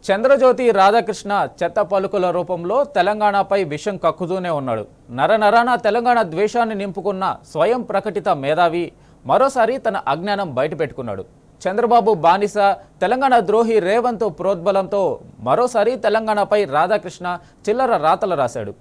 చంద్రజ్యోతి రాధాకృష్ణ చెత్త పలుకుల రూపంలో తెలంగాణపై విషం కక్కుతూనే ఉన్నాడు. నరనరాన తెలంగాణ ద్వేషాన్ని నింపుకున్న స్వయం ప్రకటిత మేధావి మరోసారి తన అజ్ఞానం బయటపెట్టుకున్నాడు. చంద్రబాబు బానిస తెలంగాణ ద్రోహి రేవంత్ ప్రోద్బలంతో మరోసారి తెలంగాణపై రాధాకృష్ణ చిల్లర రాతలు రాశాడు.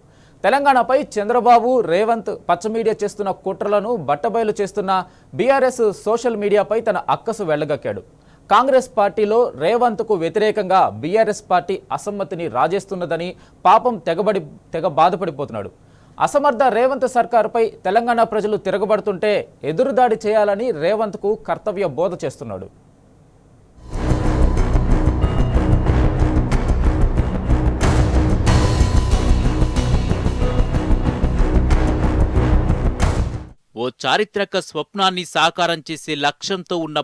తెలంగాణపై చంద్రబాబు రేవంత్ పచ్చ మీడియా చేస్తున్న కుట్రలను బట్టబయలు చేస్తున్న బీఆర్ఎస్ సోషల్ మీడియాపై తన అక్కసు వెళ్లగక్కాడు. కాంగ్రెస్ పార్టీలో రేవంత్కు వ్యతిరేకంగా బీఆర్ఎస్ పార్టీ అసమ్మతిని రాజేస్తున్నదని పాపం తెగ బాధపడిపోతున్నాడు. అసమర్థ రేవంత్ సర్కారుపై తెలంగాణ ప్రజలు తిరగబడుతుంటే ఎదురుదాడి చేయాలని రేవంత్కు కర్తవ్య బోధ చేస్తున్నాడు. ఓ చారిత్రక స్వప్నాన్ని సాకారం చేసే లక్ష్యంతో ఉన్న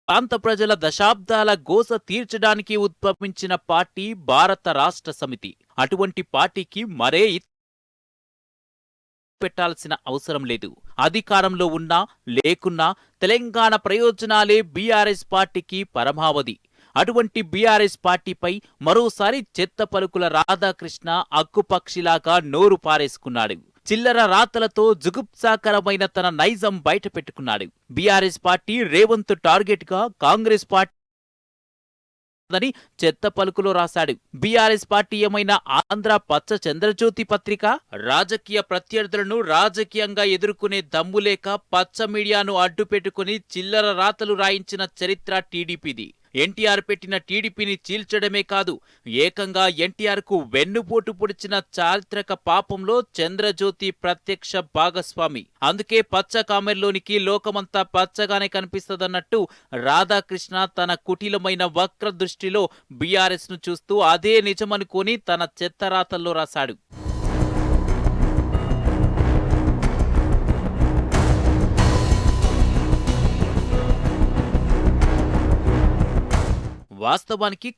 ప్రాంత ప్రజల దశాబ్దాల గోస తీర్చడానికి ఉద్భవించిన పార్టీ భారత రాష్ట్ర సమితి. అటువంటి పార్టీకి మరే పెట్టాల్సిన అవసరం లేదు. అధికారంలో ఉన్నా లేకున్నా తెలంగాణ ప్రయోజనాలే బీఆర్ఎస్ పార్టీకి పరమావధి. అటువంటి బీఆర్ఎస్ పార్టీపై మరోసారి చెత్త పలుకుల రాధాకృష్ణ అక్కుపక్షిలాగా నోరు పారేసుకున్నాడు. చిల్లర రాతలతో జుగుప్సాకరమైన తన నైజం బయటపెట్టుకున్నాడు. బీఆర్ఎస్ పార్టీ రేవంత్ టార్గెట్ గా కాంగ్రెస్ పార్టీ చెత్త పలుకులో రాశాడు. బీఆర్ఎస్ పార్టీ ఏమైనా ఆంధ్ర పచ్చ చంద్రజ్యోతి పత్రిక? రాజకీయ ప్రత్యర్థులను రాజకీయంగా ఎదుర్కొనే దమ్ములేక పచ్చ మీడియాను అడ్డుపెట్టుకుని చిల్లర రాతలు రాయించిన చరిత్ర టీడీపీది. ఎన్టీఆర్ పెట్టిన టీడీపీని చీల్చడమే కాదు, ఏకంగా ఎన్టీఆర్ కు వెన్నుపోటు పొడిచిన చారిత్రక పాపంలో చంద్రజ్యోతి ప్రత్యక్ష భాగస్వామి. అందుకే పచ్చ కామెర్లోనికి లోకమంతా పచ్చగానే కనిపిస్తదన్నట్టు రాధాకృష్ణ తన కుటిలమైన వక్ర దృష్టిలో బీఆర్ఎస్ ను చూస్తూ అదే నిజమనుకొని తన చెత్తరాతల్లో రాశాడు. వాస్తవానికి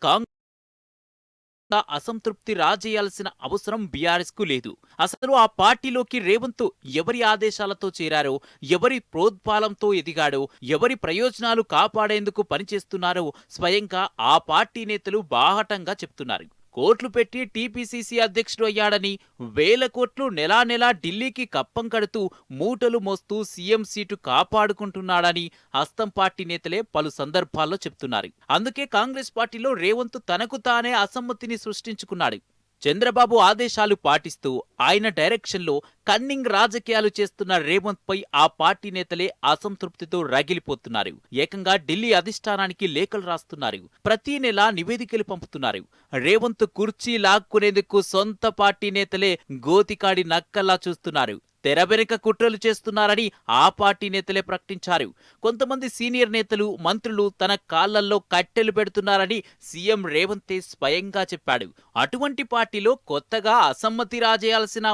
అసంతృప్తి రాజేయాల్సిన అవసరం బీఆర్ఎస్ కు లేదు. అసలు ఆ పార్టీలోకి రేవంత్ ఎవరి ఆదేశాలతో చేరారో, ఎవరి ప్రోద్బలంతో ఎదిగాడో, ఎవరి ప్రయోజనాలు కాపాడేందుకు పనిచేస్తున్నారో స్వయంగా ఆ పార్టీ నేతలు బాహటంగా చెప్తున్నారు. కోట్లు పెట్టి టీపీసీసీ అధ్యక్షుడు అయ్యాడని, వేల కోట్లు నెలా నెలా ఢిల్లీకి కప్పం కడుతూ మూటలు మోస్తూ సీఎం సీటు కాపాడుకుంటున్నాడని హస్తం పార్టీ నేతలే పలు సందర్భాల్లో చెప్తున్నారు. అందుకే కాంగ్రెస్ పార్టీలో రేవంత్ తనకు తానే అసమ్మతిని సృష్టించుకున్నాడు. చంద్రబాబు ఆదేశాలు పాటిస్తూ ఆయన డైరెక్షన్లో కన్నింగ్ రాజకీయాలు చేస్తున్న రేవంత్ పై ఆ పార్టీ నేతలే అసంతృప్తితో రగిలిపోతున్నారు. ఏకంగా ఢిల్లీ అధిష్టానానికి లేఖలు రాస్తున్నారు. ప్రతి నెల నివేదికలు పంపుతున్నారు. రేవంత్ కుర్చీ లాక్కునేందుకు సొంత పార్టీ నేతలే గోతికాడి నక్కల్లా చూస్తున్నారు. తెర వెనుక కుట్రలు చేస్తున్నారని ఆ పార్టీ నేతలే ప్రకటించారు. కొంతమంది సీనియర్ నేతలు, మంత్రులు తన కాళ్లల్లో కట్టెలు పెడుతున్నారని సీఎం రేవంతే స్వయంగా చెప్పాడు. అటువంటి పార్టీలో కొత్తగా అసమ్మతి రాజేయాల్సిన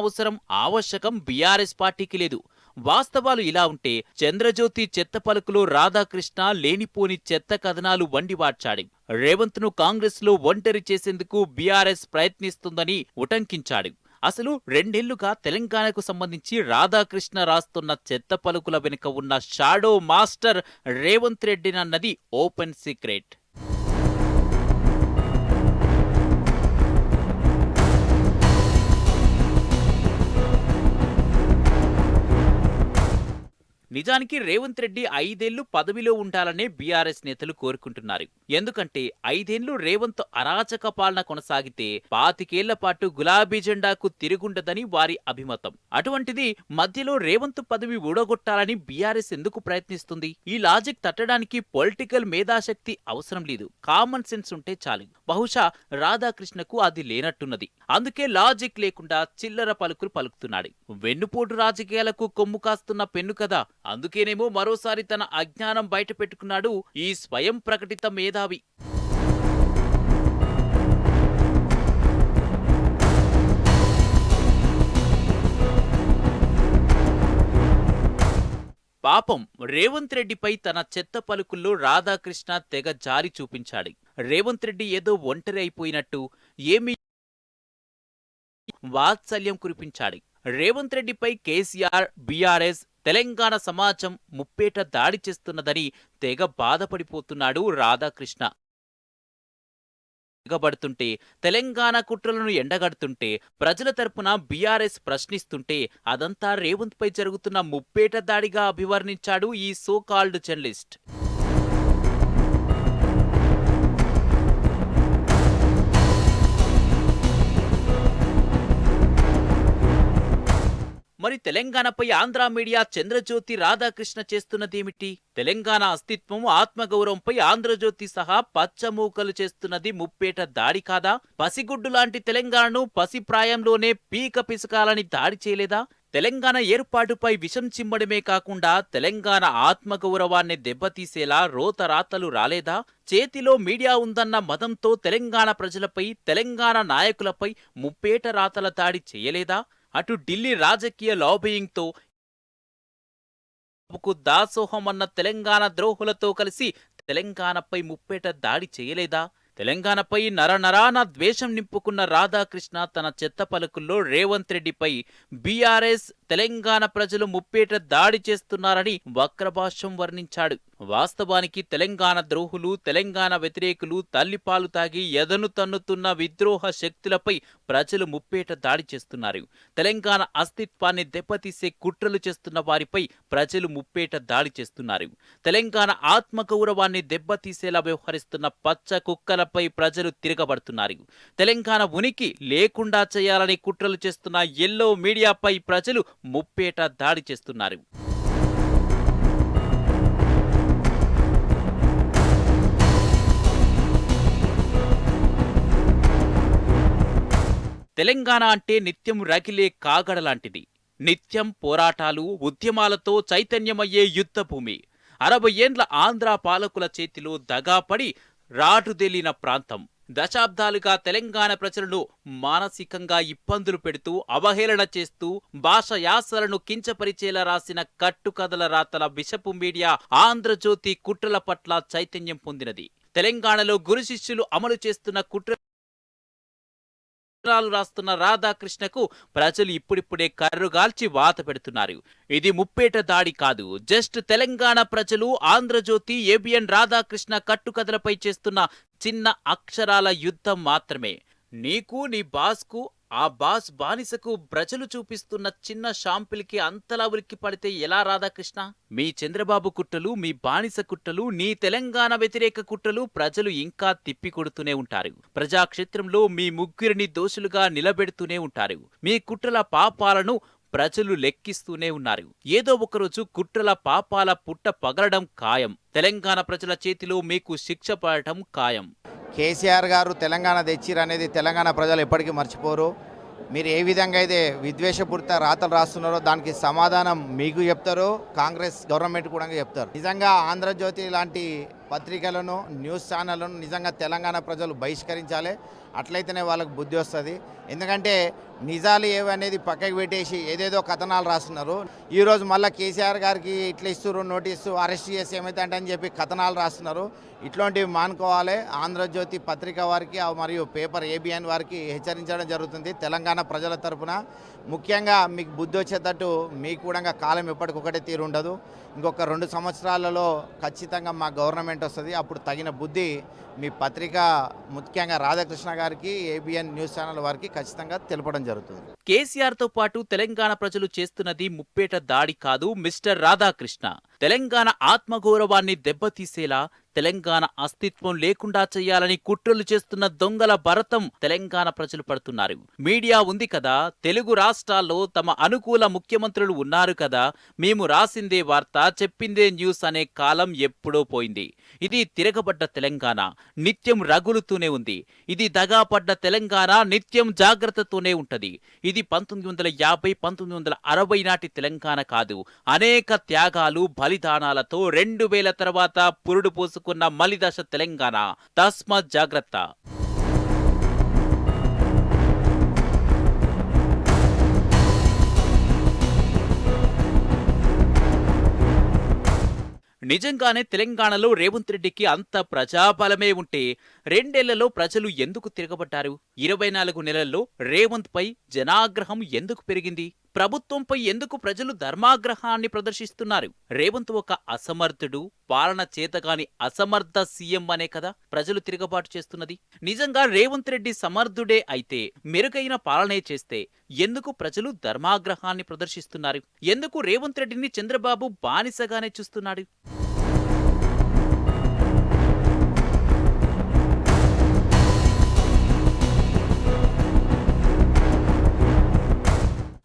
ఆవశ్యకం బీఆర్ఎస్ పార్టీకి లేదు. వాస్తవాలు ఇలా ఉంటే చంద్రజ్యోతి చెత్త పలుకులో రాధాకృష్ణ లేనిపోని చెత్త కథనాలు వండివార్చాడు. రేవంత్ ను కాంగ్రెస్ లో ఒంటరి చేసేందుకు బీఆర్ఎస్ ప్రయత్నిస్తుందని ఉటంకించాడు. అసలు 2 ఏళ్లుగా తెలంగాణకు సంబంధించి రాధాకృష్ణ రాస్తున్న చెత్త పలుకుల వెనుక ఉన్న షాడో మాస్టర్ రేవంత్ రెడ్డినన్నది ఓపెన్ సీక్రెట్. నిజానికి రేవంత్ రెడ్డి 5 ఏళ్లు పదవిలో ఉండాలనే బీఆర్ఎస్ నేతలు కోరుకుంటున్నారు. ఎందుకంటే 5 ఏళ్లు రేవంత్ అరాచక పాలన కొనసాగితే 25 ఏళ్ల పాటు గులాబీ జెండాకు తిరుగుండదని వారి అభిమతం. అటువంటిది మధ్యలో రేవంత్ పదవి ఊడగొట్టాలని బీఆర్ఎస్ ఎందుకు ప్రయత్నిస్తుంది? ఈ లాజిక్ తట్టడానికి పొలిటికల్ మేధాశక్తి అవసరం లేదు. కామన్ సెన్స్ ఉంటే చాలు. బహుశా రాధాకృష్ణకు అది లేనట్టున్నది. అందుకే లాజిక్ లేకుండా చిల్లర పలుకులు పలుకుతున్నాడు. వెన్నుపోటు రాజకీయాలకు కొమ్ము కాస్తున్న పెన్ను కదా. అందుకేనేమో మరోసారి తన అజ్ఞానం బయటపెట్టుకున్నాడు ఈ స్వయం ప్రకటిత మేధావి. పాపం రేవంత్ రెడ్డిపై తన చెత్త పలుకుల్లో రాధాకృష్ణ తెగ జారి చూపించాడు. రేవంత్ రెడ్డి ఏదో ఒంటరి అయిపోయినట్టు, ఏమీ వాత్సల్యం కురిపించాడు. రేవంత్ రెడ్డిపై కేసీఆర్, బీఆర్ఎస్, తెలంగాణ సమాజం ముప్పేట దాడి చేస్తున్నదని తెగ బాధపడిపోతున్నాడు రాధాకృష్ణ. తిరగబడుతుంటే, తెలంగాణ కుట్రలను ఎండగడుతుంటే, ప్రజల తరపున బీఆర్ఎస్ ప్రశ్నిస్తుంటే అదంతా రేవంత్ పై జరుగుతున్న ముప్పేట దాడిగా అభివర్ణించాడు ఈ సో కాల్డ్ జర్నలిస్ట్. మరి తెలంగాణపై ఆంధ్ర మీడియా చంద్రజ్యోతి రాధాకృష్ణ చేస్తున్నదేమిటి? తెలంగాణ అస్తిత్వం, ఆత్మగౌరవంపై ఆంధ్రజ్యోతి సహా పచ్చమూకలు చేస్తున్నది ముప్పేట దాడి కాదా? పసిగుడ్డు లాంటి తెలంగాణను పసిప్రాయంలోనే పీక పిసకాలని దాడి చేయలేదా? తెలంగాణ ఏర్పాటుపై విషం చిమ్మడమే కాకుండా తెలంగాణ ఆత్మగౌరవాన్ని దెబ్బతీసేలా రోతరాతలు రాలేదా? చేతిలో మీడియా ఉందన్న మదంతో తెలంగాణ ప్రజలపై, తెలంగాణ నాయకులపై ముప్పేట రాతల దాడి చేయలేదా? అటు ఢిల్లీ రాజకీయ లాబియింగ్తో దాసోహమన్న తెలంగాణ ద్రోహులతో కలిసి తెలంగాణపై ముప్పేట దాడి చేయలేదా? తెలంగాణపై నరనరాన ద్వేషం నింపుకున్న రాధాకృష్ణ తన చెత్త పలుకుల్లో రేవంత్ రెడ్డిపై బీఆర్ఎస్, తెలంగాణ ప్రజలు ముప్పేట దాడి చేస్తున్నారని వక్రభాష్యం వర్ణించాడు. వాస్తవానికి తెలంగాణ ద్రోహులు, తెలంగాణ వ్యతిరేకులు, తల్లిపాలు తాగి ఎదను తన్నుతున్న విద్రోహ శక్తులపై ప్రజలు ముప్పేట దాడి చేస్తున్నారు. తెలంగాణ అస్తిత్వాన్ని దెబ్బతీసే కుట్రలు చేస్తున్న వారిపై ప్రజలు ముప్పేట దాడి చేస్తున్నారు. తెలంగాణ ఆత్మగౌరవాన్ని దెబ్బతీసేలా వ్యవహరిస్తున్న పచ్చ కుక్కలపై ప్రజలు తిరగబడుతున్నారు. తెలంగాణ ఉనికి లేకుండా చేయాలని కుట్రలు చేస్తున్న ఎల్లో మీడియాపై ప్రజలు ముప్పేట దాడి చేస్తున్నారు. తెలంగాణ అంటే నిత్యం రగిలే కాగడలాంటిది. నిత్యం పోరాటాలు, ఉద్యమాలతో చైతన్యమయ్యే యుద్ధభూమి. 60 ఏండ్ల ఆంధ్ర పాలకుల చేతిలో దగాపడి రాటుదేలిన ప్రాంతం. దశాబ్దాలుగా తెలంగాణ ప్రజలను మానసికంగా ఇబ్బందులు పెడుతూ, అవహేళన చేస్తూ, భాష యాసలను కించపరిచేలా రాసిన కట్టుకథల రాతల విషపు మీడియా ఆంధ్రజ్యోతి కుట్రల పట్ల చైతన్యం పొందినది. తెలంగాణలో గురు శిష్యులు అమలు చేస్తున్న కుట్ర రాస్తున్న రాధాకృష్ణకు ప్రజలు ఇప్పుడిప్పుడే కర్రుగాల్చి వాత పెడుతున్నారు. ఇది ముప్పేట దాడి కాదు, జస్ట్ తెలంగాణ ప్రజలు ఆంధ్రజ్యోతి, ఏబిఎన్ రాధాకృష్ణ కట్టుకథలపై చేస్తున్న చిన్న అక్షరాల యుద్ధం మాత్రమే. నీకు, నీ బాస్కు, ఆ బాస్ బానిసకు ప్రజలు చూపిస్తున్న చిన్న షాంపిల్కి అంతలా ఉలిక్కి పడితే ఎలా రాధాకృష్ణ? మీ చంద్రబాబు కుట్రలు, మీ బానిస కుట్రలు, నీ తెలంగాణ వ్యతిరేక కుట్రలు ప్రజలు ఇంకా తిప్పికొడుతూనే ఉంటారు. ప్రజాక్షేత్రంలో మీ ముగ్గురిని దోషులుగా నిలబెడుతూనే ఉంటారు. మీ కుట్రల పాపాలను ప్రజలు లెక్కిస్తూనే ఉన్నారు. ఏదో ఒకరోజు కుట్రల పాపాల పుట్ట పగలడం ఖాయం. తెలంగాణ ప్రజల చేతిలో మీకు శిక్ష పడటం ఖాయం. కేసీఆర్ గారు తెలంగాణ తెచ్చిరనేది తెలంగాణ ప్రజలు ఎప్పటికీ మర్చిపోరు. మీరు ఏ విధంగా అయితే విద్వేషపూరిత రాతలు రాస్తున్నారో దానికి సమాధానం మీకు చెప్తారు, కాంగ్రెస్ గవర్నమెంట్ కూడా చెప్తారు. నిజంగా ఆంధ్రజ్యోతి లాంటి పత్రికలను, న్యూస్ ఛానళ్లను నిజంగా తెలంగాణ ప్రజలు బహిష్కరించాలి. అట్లయితేనే వాళ్ళకు బుద్ధి వస్తుంది. ఎందుకంటే నిజాలు ఏవనేది పక్కకి పెట్టేసి ఏదేదో కథనాలు రాస్తున్నారు. ఈరోజు మళ్ళీ కేసీఆర్ గారికి ఇట్లా ఇస్తున్నారు, నోటీసు అరెస్ట్ చేసి ఏమైతే అంటే అని చెప్పి కథనాలు రాస్తున్నారు. ఇట్లాంటివి మానుకోవాలి. ఆంధ్రజ్యోతి పత్రిక వారికి మరియు పేపర్ ఏబిఎన్ వారికి హెచ్చరించడం జరుగుతుంది తెలంగాణ ప్రజల తరఫున. ముఖ్యంగా మీకు బుద్ధి వచ్చేటట్టు మీకు కూడా కాలం ఎప్పటికొకటే తీరు ఉండదు. ఇంకొక 2 సంవత్సరాలలో ఖచ్చితంగా మా గవర్నమెంట్ వస్తుంది. అప్పుడు తగిన బుద్ధి మీ పత్రిక, ముఖ్యంగా రాధాకృష్ణ గారికి, ఏబిఎన్ న్యూస్ ఛానల్ వారికి ఖచ్చితంగా తెలపడం జరుగుతుంది. కేసీఆర్తో పాటు తెలంగాణ ప్రజలు చేస్తున్నది ముప్పేట దాడి కాదు మిస్టర్ రాధాకృష్ణ. తెలంగాణ ఆత్మగౌరవాన్ని దెబ్బతీసేలా, తెలంగాణ అస్తిత్వం లేకుండా చేయాలని కుట్రలు చేస్తున్న దొంగల భరతం తెలంగాణ ప్రజలు పడుతున్నారు. మీడియా ఉంది కదా, తెలుగు రాష్ట్రాల్లో తమ అనుకూల ముఖ్యమంత్రులు ఉన్నారు కదా, మేము రాసిందే వార్త, చెప్పిందే న్యూస్ అనే కాలం ఎప్పుడో పోయింది. ఇది తిరగబడ్డ తెలంగాణ, నిత్యం రగులుతూనే ఉంది. ఇది దగాపడ్డ తెలంగాణ, నిత్యం జాగ్రత్తతోనే ఉంటది. ఇది 1950, 1960 నాటి తెలంగాణ కాదు. అనేక త్యాగాలు, బలిదానాలతో 2000 తర్వాత పురుడు పోసుకున్న మలిదశ తెలంగాణ. తస్మాత్ జాగ్రత్త. నిజంగానే తెలంగాణలో రేవంత్ రెడ్డికి అంత ప్రజాబలమే ఉంటే రెండేళ్లలో ప్రజలు ఎందుకు తిరగబడ్డారు? 24 నెలల్లో రేవంత్ పై జనాగ్రహం ఎందుకు పెరిగింది? ప్రభుత్వంపై ఎందుకు ప్రజలు ధర్మాగ్రహాన్ని ప్రదర్శిస్తున్నారు? రేవంత్ ఒక అసమర్థుడు, పాలన చేతగాని అసమర్థ సీఎం అనే కదా ప్రజలు తిరగబాటు చేస్తున్నది. నిజంగా రేవంత్ రెడ్డి సమర్థుడే అయితే, మెరుగైన పాలనే చేస్తే ఎందుకు ప్రజలు ధర్మాగ్రహాన్ని ప్రదర్శిస్తున్నారు? ఎందుకు రేవంత్ రెడ్డిని చంద్రబాబు బానిసగానే చూస్తున్నాడు?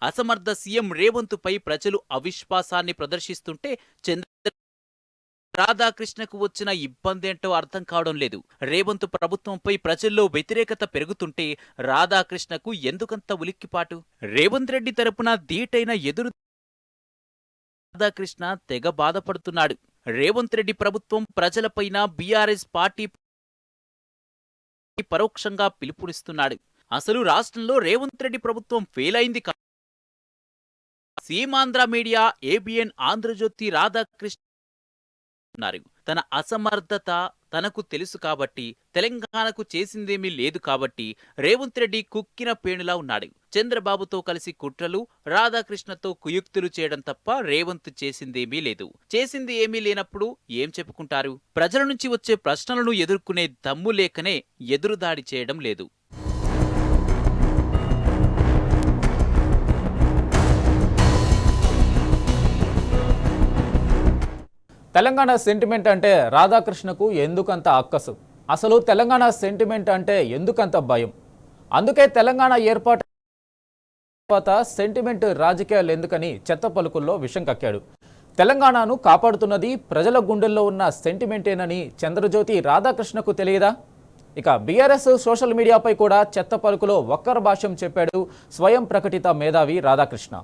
అసమర్థ సీఎం రేవంత్ పై ప్రజలు అవిశ్వాసాన్ని ప్రదర్శిస్తుంటే రాధాకృష్ణకు వచ్చిన ఇబ్బందేంటో అర్థం కావడం లేదు. రేవంత్ ప్రభుత్వంపై ప్రజల్లో వ్యతిరేకత పెరుగుతుంటే రాధాకృష్ణకు ఎందుకంత ఉలిక్కిపాటు? రేవంత్ రెడ్డి తరపున ధీటైన ఎదురు రాధాకృష్ణ తెగ బాధపడుతున్నాడు. రేవంత్ రెడ్డి ప్రభుత్వం ప్రజలపైన బీఆర్ఎస్ పార్టీ పరోక్షంగా పిలుపునిస్తున్నాడు. అసలు రాష్ట్రంలో రేవంత్ రెడ్డి ప్రభుత్వం ఫెయిల్ అయింది. సీమాంధ్ర మీడియా ఏబిఎన్ ఆంధ్రజ్యోతి రాధాకృష్ణ తన అసమర్థత తనకు తెలుసు కాబట్టి, తెలంగాణకు చేసిందేమీ లేదు కాబట్టి రేవంత్ రెడ్డి కుక్కిన పేణులా ఉన్నాడు. చంద్రబాబుతో కలిసి కుట్రలు, రాధాకృష్ణతో కుయుక్తులు చేయడం తప్ప రేవంత్ చేసిందేమీ లేదు. చేసింది ఏమీ లేనప్పుడు ఏం చెప్పుకుంటారు? ప్రజల నుంచి వచ్చే ప్రశ్నలను ఎదుర్కొనే దమ్ము లేకనే ఎదురుదాడి చేయడం లేదు. తెలంగాణ సెంటిమెంట్ అంటే రాధాకృష్ణకు ఎందుకంత అక్కసు? అసలు తెలంగాణ సెంటిమెంట్ అంటే ఎందుకంత భయం? అందుకే తెలంగాణ ఏర్పాటు తర్వాత సెంటిమెంట్ రాజకీయాలు ఎందుకని చెత్త పలుకుల్లో విషం కక్కాడు. తెలంగాణను కాపాడుతున్నది ప్రజల గుండెల్లో ఉన్న సెంటిమెంటేనని చంద్రజ్యోతి రాధాకృష్ణకు తెలియదా? ఇక బీఆర్ఎస్ సోషల్ మీడియాపై కూడా చెత్త పలుకులో వక్కర భాష్యం చెప్పాడు స్వయం ప్రకటిత మేధావి రాధాకృష్ణ.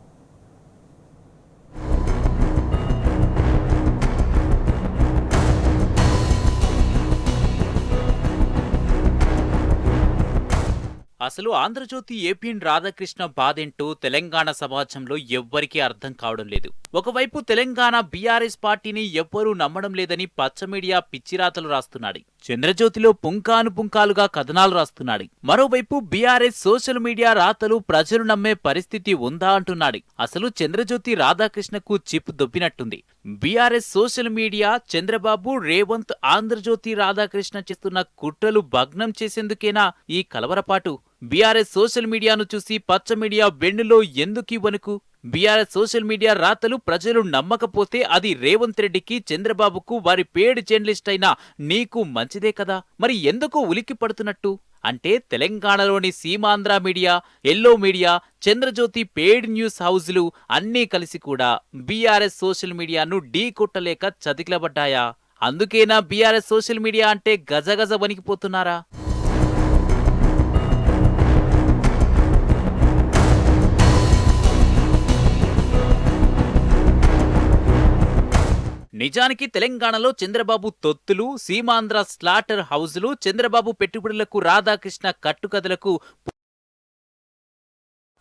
అసలు ఆంధ్రజ్యోతి ఏపీఎన్ రాధాకృష్ణ బాధేంటో తెలంగాణ సమాజంలో ఎవ్వరికీ అర్థం కావడం లేదు. ఒకవైపు తెలంగాణ బీఆర్ఎస్ పార్టీని ఎవ్వరూ నమ్మడం లేదని పచ్చ మీడియా పిచ్చిరాతలు రాస్తున్నాడు. చంద్రజ్యోతిలో పుంకానుపుంకాలుగా కథనాలు రాస్తున్నాడు. మరోవైపు బీఆర్ఎస్ సోషల్ మీడియా రాతలు ప్రజలు నమ్మే పరిస్థితి ఉందా అంటున్నాడు. అసలు చంద్రజ్యోతి రాధాకృష్ణకు చిప్ దొబ్బినట్టుంది. BRS social media Chandrababu, Revanth, Andhrajyothy Radhakrishna చేస్తున్న కుట్రలు భగ్నం చేసేందుకేనా ఈ కలవరపాటు? బీఆర్ఎస్ సోషల్ మీడియాను చూసి పచ్చ మీడియా వెన్నులో ఎందుకీ వణుకు? బీఆర్ఎస్ సోషల్ మీడియా రాతలు ప్రజలు నమ్మకపోతే అది రేవంత్ రెడ్డికి, చంద్రబాబుకు, వారి పేడ్ జర్నలిస్ట్ అయినా నీకు మంచిదే కదా. మరి ఎందుకు ఉలిక్కి పడుతున్నట్టు? అంటే తెలంగాణలోని Seemandhra media, yellow media, Chandrajyothi paid news హౌజులు అన్నీ కలిసి కూడా బీఆర్ఎస్ సోషల్ మీడియాను ఢీ కొట్టలేక చతికిలబడ్డాయా? అందుకేనా బీఆర్ఎస్ సోషల్ మీడియా అంటే గజగజ వణికిపోతున్నారా? నిజానికి తెలంగాణలో చంద్రబాబు తొత్తులు, సీమాంధ్ర స్లాటర్ హౌజులు, చంద్రబాబు పెట్టుబడులకు, రాధాకృష్ణ కట్టుకథలకు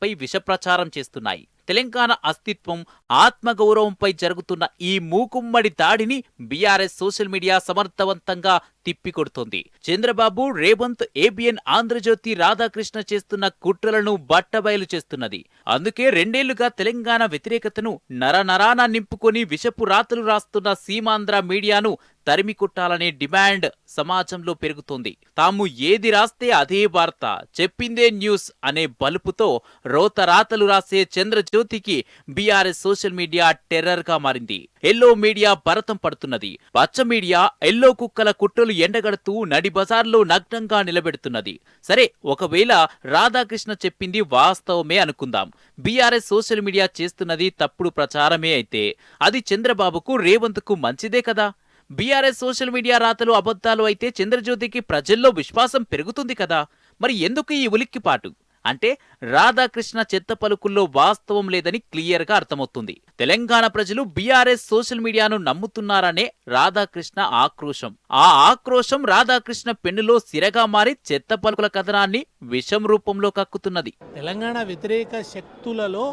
పై విషప్రచారం చేస్తున్నాయి. తెలంగాణ అస్తిత్వం, ఆత్మగౌరవంపై జరుగుతున్న ఈ మూకుమ్మడి దాడిని బీఆర్ఎస్ సోషల్ మీడియా సమర్థవంతంగా తిప్పికొడుతోంది. చంద్రబాబు, రేవంత్, ఏబిఎన్ ఆంధ్రజ్యోతి రాధాకృష్ణ చేస్తున్న కుట్రలను బట్టబయలు చేస్తున్నది. అందుకే రెండేళ్లుగా తెలంగాణ వ్యతిరేకతను నరనరాన నింపుకొని విషపు రాతలు రాస్తున్న సీమాంధ్ర మీడియాను తరిమి కొట్టాలనే డిమాండ్ సమాజంలో పెరుగుతోంది. తాము ఏది రాస్తే అదే వార్త, చెప్పిందే న్యూస్ అనే బలుపుతో రోత రాతలు రాసే చంద్రజ్యోతికి బీఆర్ఎస్ సోషల్ మీడియా టెర్రర్ గా మారింది. ఎల్లో మీడియా భరతం పడుతున్నది. పచ్చ మీడియా ఎల్లో కుక్కల కుట్రలు ఎండగడుతూ నడి బజార్లో నగ్నంగా నిలబెడుతున్నది. సరే, ఒకవేళ రాధాకృష్ణ చెప్పింది వాస్తవమే అనుకుందాం. బీఆర్ఎస్ సోషల్ మీడియా చేస్తున్నది తప్పుడు ప్రచారమే అయితే అది చంద్రబాబుకు, రేవంత్ కు మంచిదే కదా. బీఆర్ఎస్ సోషల్ మీడియా రాతలు అబద్ధాలు అయితే చంద్రజ్యోతికి ప్రజల్లో విశ్వాసం పెరుగుతుంది కదా. మరి ఎందుకు ఈ ఉలిక్కిపాటు? అంటే రాధాకృష్ణ చెత్త పలుకుల్లో వాస్తవం లేదని క్లియర్ గా అర్థమవుతుంది. తెలంగాణ ప్రజలు బీఆర్ఎస్ సోషల్ మీడియాను నమ్ముతున్నారనే రాధాకృష్ణ ఆక్రోశం. ఆ ఆక్రోశం రాధాకృష్ణ పెన్నులో సిరగా మారి చెత్త పలుకుల కథనాన్ని విషం రూపంలో కక్కుతున్నది. తెలంగాణ వ్యతిరేక శక్తులలో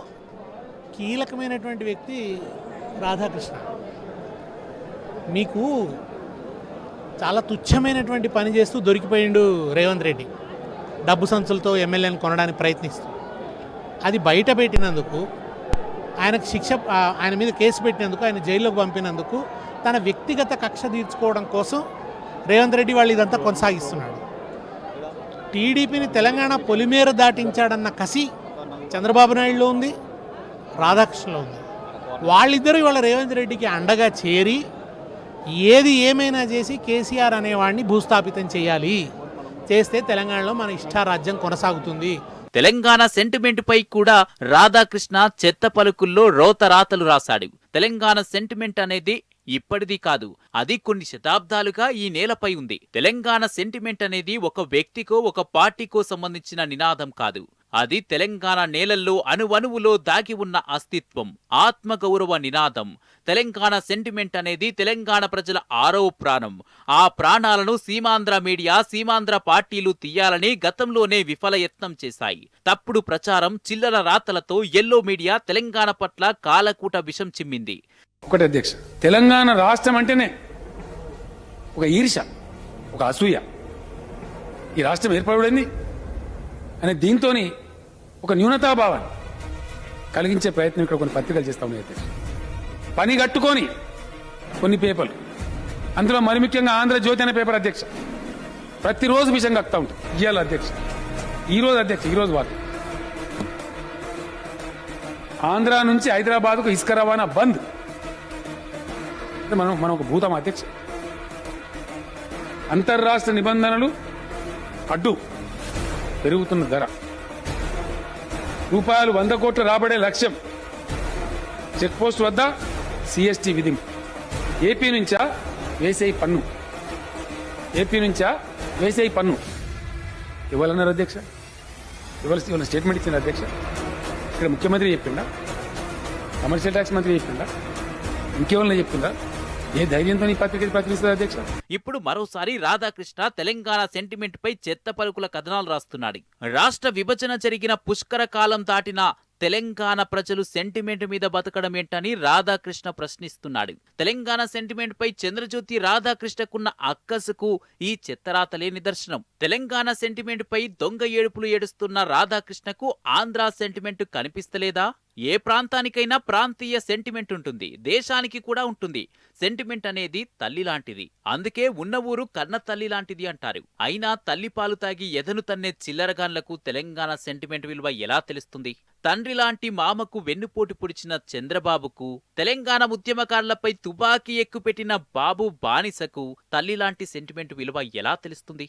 కీలకమైనటువంటి వ్యక్తి రాధాకృష్ణ. మీకు చాలా తుచ్చమైనటువంటి పని చేస్తూ దొరికిపోయిండు రేవంత్ రెడ్డి, డబ్బు సంచులతో ఎమ్మెల్యేని కొనడానికి ప్రయత్నిస్తూ. అది బయట పెట్టినందుకు, ఆయనకు ఆయన మీద కేసు పెట్టినందుకు, ఆయన జైల్లోకి పంపినందుకు తన వ్యక్తిగత కక్ష తీర్చుకోవడం కోసం రేవంత్ రెడ్డి వాళ్ళు ఇదంతా కొనసాగిస్తున్నాడు. టీడీపీని తెలంగాణ పొలిమేర దాటించాడన్న కసి చంద్రబాబు నాయుడులో ఉంది, రాధాకృష్ణలో ఉంది. వాళ్ళిద్దరూ ఇవాళ రేవంత్ రెడ్డికి అండగా చేరి ఏది ఏమైనా చేసి కేసీఆర్ అనేవాడిని భూస్థాపితం చేయాలి, చేస్తే తెలంగాణలో మన ఇష్టారాజ్యం కొనసాగుతుంది. తెలంగాణ సెంటిమెంట్ పై కూడా రాధాకృష్ణ చెత్త పలుకుల్లో రోతరాతలు రాశాడు. తెలంగాణ సెంటిమెంట్ అనేది ఇప్పటిది కాదు, అది కొన్ని శతాబ్దాలుగా ఈ నేలపై ఉంది. తెలంగాణ సెంటిమెంట్ అనేది ఒక వ్యక్తికో ఒక పార్టీకో సంబంధించిన నినాదం కాదు. అది తెలంగాణ నేలల్లో అణువణువులో దాగి ఉన్న అస్తిత్వం, ఆత్మగౌరవ నినాదం. తెలంగాణ సెంటిమెంట్ అనేది తెలంగాణ ప్రజల ఆరో ప్రాణం. ఆ ప్రాణాలను సీమాంధ్ర మీడియా, సీమాంధ్ర పార్టీలు తీయాలని గతంలోనే విఫల యత్నం చేశాయి. తప్పుడు ప్రచారం, చిల్లర రాతలతో ఎల్లో మీడియా తెలంగాణ పట్ల కాలకూట విషం చిమ్మింది. ఒకటి అధ్యక్ష, తెలంగాణ రాష్ట్రం అంటేనే ఒక ఈర్ష, ఒక అసూయ. ఈ రాష్ట్రం ఏర్పడింది అనే దీంతో ఒక న్యూనతాభావాన్ని కలిగించే ప్రయత్నం ఇక్కడ కొన్ని పత్రికలు చేస్తా ఉన్నాయి అధ్యక్ష. పని కట్టుకొని కొన్ని పేపర్లు, అందులో మరి ముఖ్యంగా ఆంధ్రజ్యోతి అనే పేపర్ అధ్యక్ష, ప్రతిరోజు విషయం కక్తా ఉంటుంది. ఇవాళ అధ్యక్ష, ఈరోజు వార్త, ఆంధ్ర నుంచి హైదరాబాద్కు ఇసుక రవాణా బంద్. మనం ఒక భూతం అధ్యక్ష. అంతర్రాష్ట్ర నిబంధనలు అడ్డు, పెరుగుతున్న ధర, రూపాయలు 100 కోట్ల రాబడే లక్ష్యం, చెక్ పోస్ట్ వద్ద సిఎస్టీ విధింపు, ఏపీ నుంచా వేసేయి పన్ను. ఇవ్వాలన్నారు అధ్యక్ష, ఇవాళ స్టేట్మెంట్ ఇచ్చింది అధ్యక్ష. ఇక్కడ ముఖ్యమంత్రి చెప్పిండా, కమర్షియల్ ట్యాక్స్ మంత్రి చెప్పిండా, ఇంకేమన్నా చెప్పిందా? ఏ ధైర్యంతో ఈ పత్రిక ప్రచురిస్తుంది అధ్యక్ష? ఇప్పుడు మరోసారి రాధాకృష్ణ తెలంగాణ సెంటిమెంట్ పై చెత్త పలుకుల కథనాలు రాస్తున్నాడు. రాష్ట్ర విభజన జరిగిన పుష్కర కాలం దాటిన తెలంగాణ ప్రజలు సెంటిమెంట్ మీద బతకడం ఏంటని రాధాకృష్ణ ప్రశ్నిస్తున్నాడు. తెలంగాణ సెంటిమెంట్ పై చంద్రజ్యోతి రాధాకృష్ణకున్న అక్కసుకు ఈ చెత్తరాతలే నిదర్శనం. తెలంగాణ సెంటిమెంట్ పై దొంగ ఏడుపులు ఏడుస్తున్న రాధాకృష్ణకు ఆంధ్ర సెంటిమెంట్ కనిపిస్తలేదా? ఏ ప్రాంతానికైనా ప్రాంతీయ సెంటిమెంట్ ఉంటుంది, దేశానికి కూడా ఉంటుంది. సెంటిమెంట్ అనేది తల్లి లాంటిది, అందుకే ఉన్న ఊరు కన్న తల్లి లాంటిది అంటారు. అయినా తల్లి పాలు తాగి ఎదను తన్నే చిల్లరగాన్లకు తెలంగాణ సెంటిమెంట్ విలువ ఎలా తెలుస్తుంది? తండ్రి లాంటి మామకు వెన్నుపోటు పొడిచిన చంద్రబాబుకు, తెలంగాణ ఉద్యమకారులపై తుపాకీ ఎక్కుపెట్టిన బాబు బానిసకు తల్లి లాంటి సెంటిమెంట్ విలువ ఎలా తెలుస్తుంది?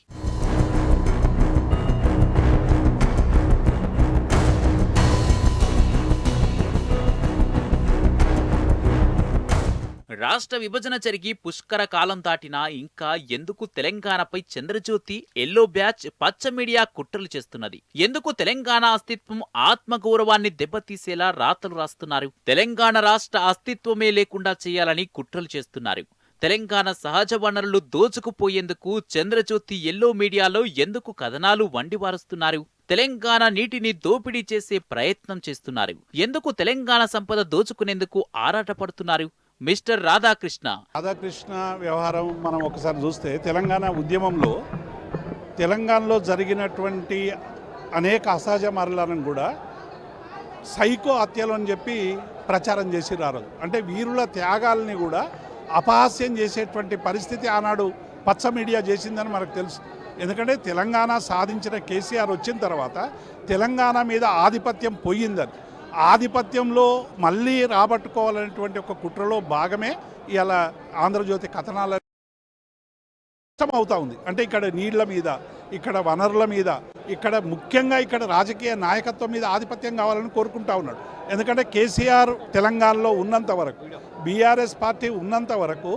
రాష్ట్ర విభజన జరిగి పుష్కర కాలం దాటినా ఇంకా ఎందుకు తెలంగాణపై చంద్రజ్యోతి, ఎల్లో బ్యాచ్, పచ్చ మీడియా కుట్రలు చేస్తున్నది? ఎందుకు తెలంగాణ అస్తిత్వం, ఆత్మగౌరవాన్ని దెబ్బతీసేలా రాతలు రాస్తున్నారు? తెలంగాణ రాష్ట్ర అస్తిత్వమే లేకుండా చేయాలని కుట్రలు చేస్తున్నారు. తెలంగాణ సహజ వనరులు దోచుకుపోయేందుకు చంద్రజ్యోతి, ఎల్లో మీడియాలో ఎందుకు కథనాలు వండివారుస్తున్నారు? తెలంగాణ నీటిని దోపిడీ చేసే ప్రయత్నం చేస్తున్నారు. ఎందుకు తెలంగాణ సంపద దోచుకునేందుకు ఆరాటపడుతున్నారు? మిస్టర్ రాధాకృష్ణ వ్యవహారం మనం ఒకసారి చూస్తే తెలంగాణ ఉద్యమంలో తెలంగాణలో జరిగినటువంటి అనేక అసహజ మరణాలను కూడా సైకో హత్యలు అని చెప్పి ప్రచారం చేసి రారు. అంటే వీరుల త్యాగాల్ని కూడా అపహాస్యం చేసేటువంటి పరిస్థితి ఆనాడు పచ్చ మీడియా చేసిందని మనకు తెలుసు. ఎందుకంటే తెలంగాణ సాధించిన కేసీఆర్ వచ్చిన తర్వాత తెలంగాణ మీద ఆధిపత్యం పోయిందని, ఆధిపత్యంలో మళ్ళీ రాబట్టుకోవాలనేటువంటి ఒక కుట్రలో భాగమే ఇలా ఆంధ్రజ్యోతి కథనాల అవుతా ఉంది. అంటే ఇక్కడ నీళ్ల మీద, ఇక్కడ వనరుల మీద, ఇక్కడ ముఖ్యంగా ఇక్కడ రాజకీయ నాయకత్వం మీద ఆధిపత్యం కావాలని కోరుకుంటా ఉన్నాడు. ఎందుకంటే కేసీఆర్ తెలంగాణలో ఉన్నంత వరకు, బీఆర్ఎస్ పార్టీ ఉన్నంత వరకు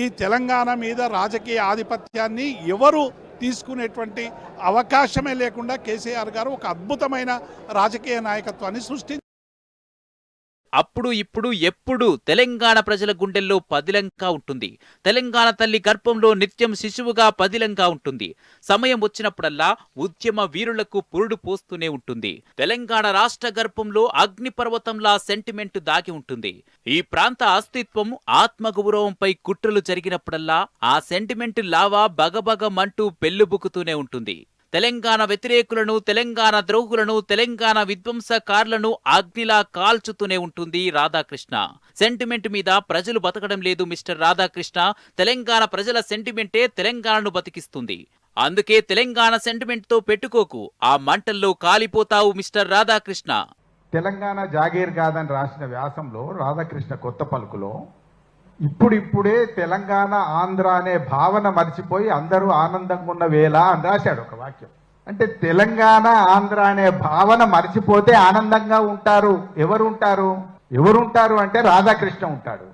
ఈ తెలంగాణ మీద రాజకీయ ఆధిపత్యాన్ని ఎవరు తీసుకునేటువంటి అవకాశమే లేకుండా కేసీఆర్ గారు ఒక అద్భుతమైన రాజకీయ నాయకత్వాన్ని సృష్టించారు. అప్పుడు ఇప్పుడు ఎప్పుడు తెలంగాణ ప్రజల గుండెల్లో పదిలంగా ఉంటుంది. తెలంగాణ తల్లి గర్భంలో నిత్యం శిశువుగా పదిలంగా ఉంటుంది. సమయం వచ్చినప్పుడల్లా ఉద్యమ వీరులకు పురుడు పోస్తూనే ఉంటుంది. తెలంగాణ రాష్ట్ర గర్భంలో అగ్నిపర్వతంలా సెంటిమెంట్ దాగి ఉంటుంది. ఈ ప్రాంత అస్తిత్వం ఆత్మగౌరవంపై కుట్రలు జరిగినప్పుడల్లా ఆ సెంటిమెంట్ లావా బగబగమంటూ పెళ్లుబుకుతూనే ఉంటుంది. తెలంగాణ వ్యతిరేకులను, తెలంగాణ ద్రోహులను, తెలంగాణ విధ్వంసకారులను అగ్నిలా కాల్చుతూనే ఉంటుంది రాధాకృష్ణ. సెంటిమెంట్ మీద ప్రజలు బతకడం లేదు మిస్టర్ రాధాకృష్ణ. తెలంగాణ ప్రజల సెంటిమెంటే తెలంగాణను బతికిస్తుంది. అందుకే తెలంగాణ సెంటిమెంట్ తో పెట్టుకోకు, ఆ మంటల్లో కాలిపోతావు మిస్టర్ రాధాకృష్ణ. తెలంగాణ జాగీర్ కాదని రాసిన వ్యాసంలో రాధాకృష్ణ కొత్త పలుకులో ఇప్పుడిప్పుడే తెలంగాణ ఆంధ్ర అనే భావన మర్చిపోయి అందరూ ఆనందంగా ఉన్న వేళ అని రాశాడు ఒక వాక్యం. అంటే తెలంగాణ ఆంధ్ర అనే భావన మర్చిపోతే ఆనందంగా ఉంటారు. ఎవరుంటారు అంటే రాధాకృష్ణ ఉంటాడు.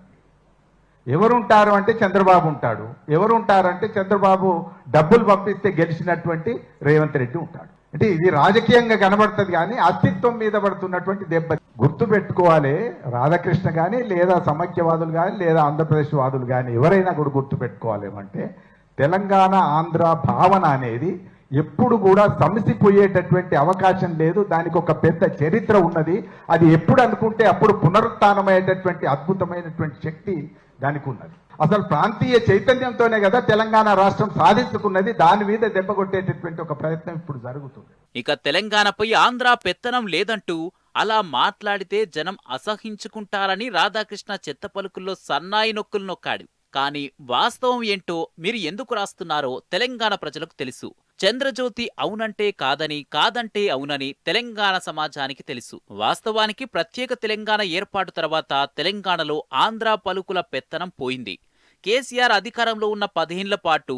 ఎవరుంటారు అంటే చంద్రబాబు ఉంటాడు. ఎవరుంటారు అంటే చంద్రబాబు డబ్బులు పంపిస్తే గెలిచినటువంటి రేవంత్ రెడ్డి ఉంటాడు. అంటే ఇది రాజకీయంగా కనబడుతుంది కానీ అస్తిత్వం మీద పడుతున్నటువంటి దెబ్బ. గుర్తు పెట్టుకోవాలి, రాధాకృష్ణ కానీ లేదా సమైక్యవాదులు కానీ లేదా ఆంధ్రప్రదేశ్ వాదులు కానీ ఎవరైనా కూడా గుర్తు పెట్టుకోవాలి ఏమంటే తెలంగాణ ఆంధ్ర భావన అనేది ఎప్పుడు కూడా సమసిపోయేటటువంటి అవకాశం లేదు. దానికి ఒక పెద్ద చరిత్ర ఉన్నది. అది ఎప్పుడు అనుకుంటే అప్పుడు పునరుత్థానమయ్యేటటువంటి అద్భుతమైనటువంటి శక్తి దానికి ఉన్నది. అసలు ప్రాంతీయ చైతన్యంతోనే కదా తెలంగాణ రాష్ట్రం సాధించుకున్నది. దాని మీద దెబ్బ కొట్టేటటువంటి ఒక ప్రయత్నం ఇప్పుడు జరుగుతుంది. ఇక తెలంగాణపై ఆంధ్ర పెత్తనం లేదంటూ అలా మాట్లాడితే జనం అసహించుకుంటారని రాధాకృష్ణ చెత్త పలుకుల్లో సన్నాయి నొక్కులు నొక్కాడు. కానీ వాస్తవం ఏంటో మీరు ఎందుకు రాస్తున్నారో తెలంగాణ ప్రజలకు తెలుసు. చంద్రజ్యోతి అవునంటే కాదని, కాదంటే అవునని తెలంగాణ సమాజానికి తెలుసు. వాస్తవానికి ప్రత్యేక తెలంగాణ ఏర్పాటు తర్వాత తెలంగాణలో ఆంధ్ర పలుకుల పెత్తనం పోయింది. కేసీఆర్ అధికారంలో ఉన్న 10 ఏళ్ల పాటు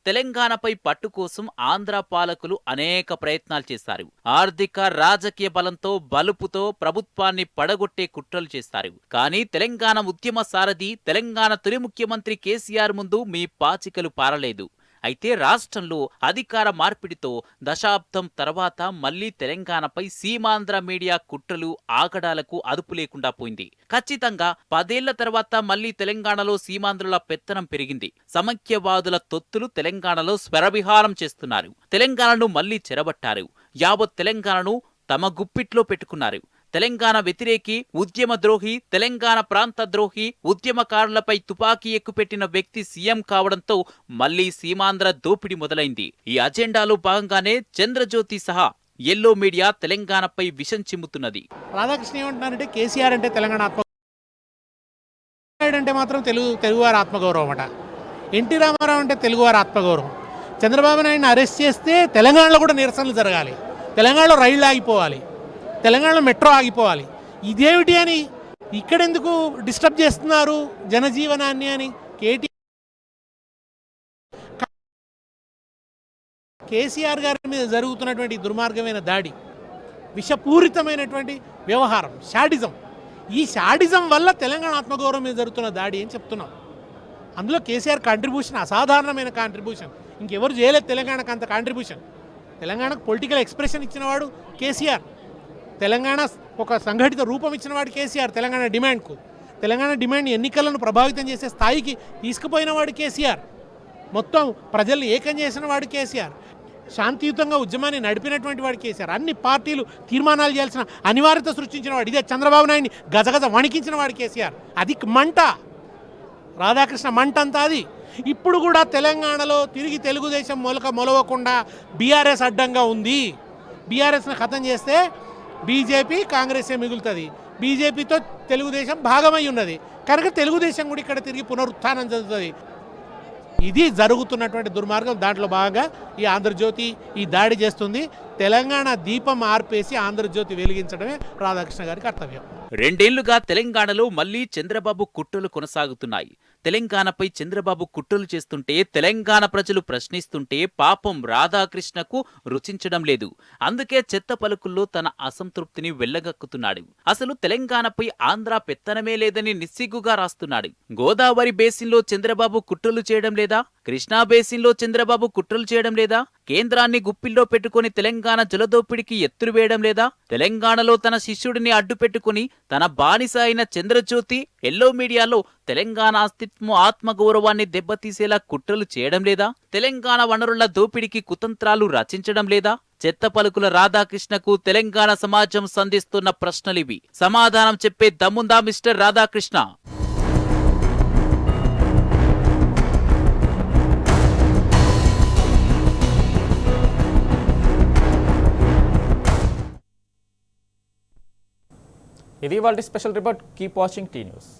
తెలంగాణపై పట్టు కోసం ఆంధ్ర పాలకులు అనేక ప్రయత్నాలు చేశారు. ఆర్థిక, రాజకీయ బలంతో, బలుపుతో ప్రభుత్వాన్ని పడగొట్టే కుట్రలు చేశారు. కానీ తెలంగాణ ఉద్యమ సారథి, తెలంగాణ తొలి ముఖ్యమంత్రి కేసీఆర్ ముందు మీ పాచికలు పారలేదు. అయితే రాష్ట్రంలో అధికార మార్పిడితో దశాబ్దం తర్వాత మళ్లీ తెలంగాణపై సీమాంధ్ర మీడియా కుట్రలు, ఆగడాలకు అదుపు లేకుండా పోయింది. ఖచ్చితంగా 10 ఏళ్ల తర్వాత మళ్లీ తెలంగాణలో సీమాంధ్రుల పెత్తనం పెరిగింది. సమైక్యవాదుల తొత్తులు తెలంగాణలో స్వరవిహారం చేస్తున్నారు. తెలంగాణను మళ్లీ చెరబట్టారు. యావత్ తెలంగాణను తమ గుప్పిట్లో పెట్టుకున్నారు. తెలంగాణ వ్యతిరేకి, ఉద్యమ ద్రోహి, తెలంగాణ ప్రాంత ద్రోహి, ఉద్యమకారులపై తుపాకీ ఎక్కుపెట్టిన వ్యక్తి సీఎం కావడంతో మళ్లీ సీమాంధ్ర దోపిడీ మొదలైంది. ఈ అజెండాలో భాగంగానే చంద్రజ్యోతి సహా ఎల్లో మీడియా తెలంగాణపై విషం చిమ్ముతున్నది. రాధాకృష్ణ ఏమంటున్నారంటే కేసీఆర్ అంటే తెలంగాణ అంటే మాత్రం తెలుగువారి ఆత్మగౌరవం అట. ఎన్టీ రామారావు అంటే తెలుగువారి ఆత్మగౌరవం. చంద్రబాబు నాయుడిని అరెస్ట్ చేస్తే తెలంగాణలో కూడా నిరసనలు జరగాలి, తెలంగాణలో రైళ్లు ఆగిపోవాలి, తెలంగాణలో మెట్రో ఆగిపోవాలి. ఇదేమిటి అని ఇక్కడెందుకు డిస్టర్బ్ చేస్తున్నారు జనజీవనాన్ని అని కేసీఆర్ గారి మీద జరుగుతున్నటువంటి దుర్మార్గమైన దాడి, విషపూరితమైనటువంటి వ్యవహారం, షాడిజం. ఈ షాడిజం వల్ల తెలంగాణ ఆత్మగౌరవం మీద జరుగుతున్న దాడి అని చెప్తున్నాం. అందులో కేసీఆర్ కాంట్రిబ్యూషన్ అసాధారణమైన కాంట్రిబ్యూషన్. ఇంకెవరు చేయలేదు తెలంగాణకు అంత కాంట్రిబ్యూషన్. తెలంగాణకు పొలిటికల్ ఎక్స్ప్రెషన్ ఇచ్చినవాడు కేసీఆర్. తెలంగాణ ఒక సంఘటిత రూపం ఇచ్చినవాడు కేసీఆర్. తెలంగాణ డిమాండ్కు, తెలంగాణ డిమాండ్ ఎన్నికలను ప్రభావితం చేసే స్థాయికి తీసుకుపోయినవాడు కేసీఆర్. మొత్తం ప్రజల్ని ఏకం చేసిన వాడు కేసీఆర్. శాంతియుతంగా ఉద్యమాన్ని నడిపినటువంటి వాడు కేసీఆర్. అన్ని పార్టీలు తీర్మానాలు చేయాల్సిన అనివార్యత సృష్టించిన వాడు. ఇదే చంద్రబాబు నాయుడిని గజగజ వణికించిన వాడు కేసీఆర్. అది మంట, రాధాకృష్ణ మంట అంతా అది. ఇప్పుడు కూడా తెలంగాణలో తిరిగి తెలుగుదేశం మొలవకుండా బీఆర్ఎస్ అడ్డంగా ఉంది. బీఆర్ఎస్ని ఖతం చేస్తే బీజేపీ, కాంగ్రెసే మిగులుతుంది. బీజేపీతో తెలుగుదేశం భాగమై ఉన్నది కనుక తెలుగుదేశం కూడా ఇక్కడ తిరిగి పునరుత్థానం జరుగుతుంది. ఇది జరుగుతున్నటువంటి దుర్మార్గం. దాంట్లో భాగంగా ఈ ఆంధ్రజ్యోతి ఈ దాడి చేస్తుంది. తెలంగాణ దీపం ఆర్పేసి ఆంధ్రజ్యోతి వెలిగించడమే రాధాకృష్ణ గారి కర్తవ్యం. 2 ఏళ్లుగా తెలంగాణలో మళ్లీ చంద్రబాబు కుట్రలు కొనసాగుతున్నాయి. తెలంగాణపై చంద్రబాబు కుట్రలు చేస్తుంటే తెలంగాణ ప్రజలు ప్రశ్నిస్తుంటే పాపం రాధాకృష్ణకు రుచించడం లేదు. అందుకే చెత్త పలుకుల్లో తన అసంతృప్తిని వెళ్లగక్కుతున్నాడు. అసలు తెలంగాణపై ఆంధ్ర పెత్తనమే లేదని నిస్సిగ్గుగా రాస్తున్నాడు. గోదావరి బేసిన్లో చంద్రబాబు కుట్రలు చేయడం లేదా? కృష్ణా బేసిన్లో చంద్రబాబు కుట్రలు చేయడం లేదా? కేంద్రాన్ని గుప్పిల్లో పెట్టుకుని తెలంగాణ జలదోపిడికి ఎత్తులు వేయడం లేదా? తెలంగాణలో తన శిష్యుడిని అడ్డు పెట్టుకుని తన బానిస అయిన చంద్రజ్యోతి ఎల్లో మీడియాలో తెలంగాణ అస్తిత్వం ఆత్మగౌరవాన్ని దెబ్బతీసేలా కుట్రలు చేయడం లేదా? తెలంగాణ వనరుల దోపిడికి కుతంత్రాలు రచించడం లేదా? చెత్త పలుకుల రాధాకృష్ణకు తెలంగాణ సమాజం సంధిస్తున్న ప్రశ్నలివి. సమాధానం చెప్పే దమ్ముందా మిస్టర్ రాధాకృష్ణ? ఇది వాళ్ళ special report. Keep watching tea news.